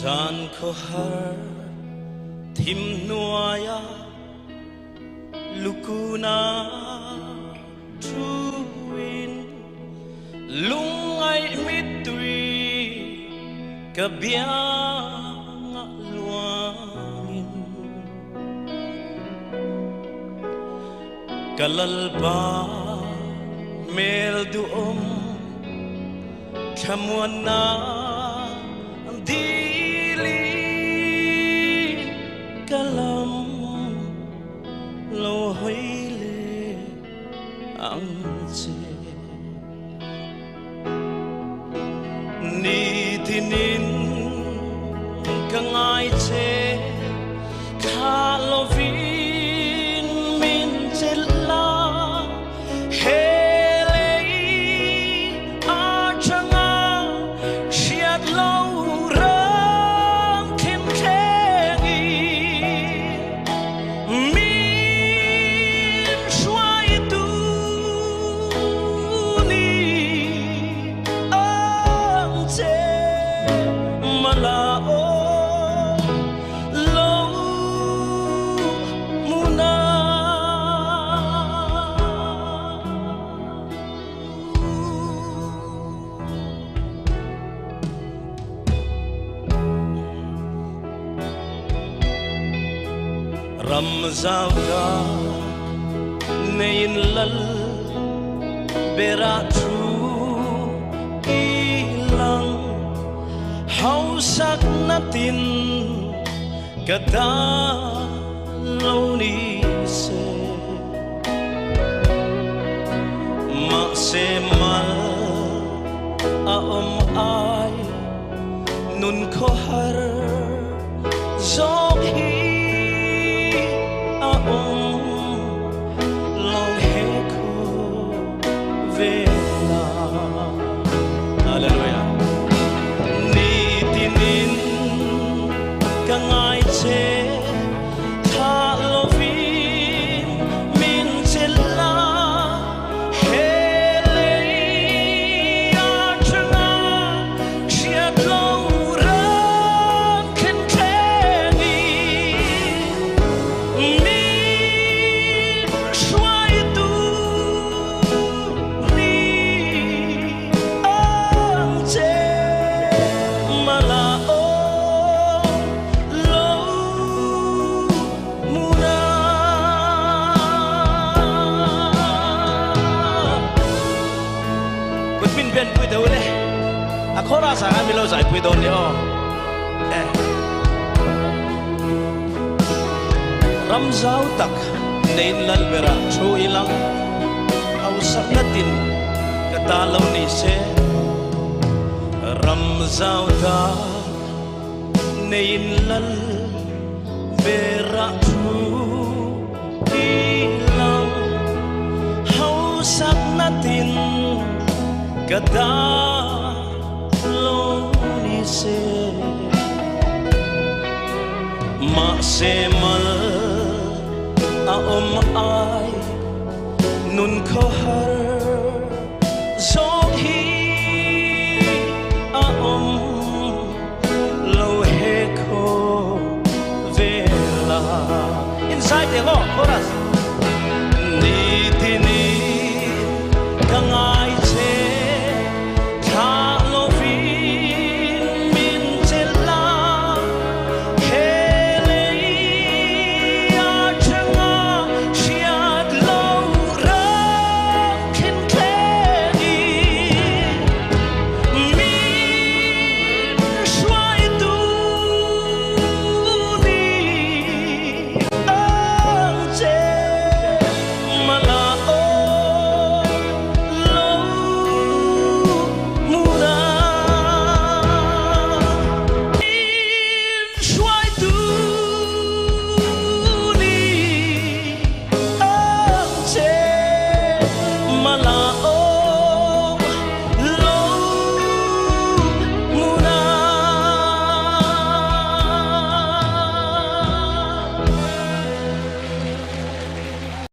gian khó har thim nuaya lukuna truin lungai mitri kabianga luangin kalalba mel duom kamuana dili kalam lo hoile ang che ni tinin kangai che kalovin min chela Ramzavga nein lal beratu ilang hausak natin kata loni se maksemal aom ay nun kohar zog hi Hallelujah. Ni tinin kangai che tha lovin min chela hele ya changa chiat lo ran khen kheni ni shwai tu ni ben pui đâu đấy, khó ra sang anh giải pui đâu nhỉ? Ramzau tak nein lal bera chu ilang, au sak natin kata lau ni se. Ramzau tak nein lal bera chu ilang, au sak natin kada loni se ma se mal aom ai nun kohar zog hi aom lo he ko vela inside the law chorus ni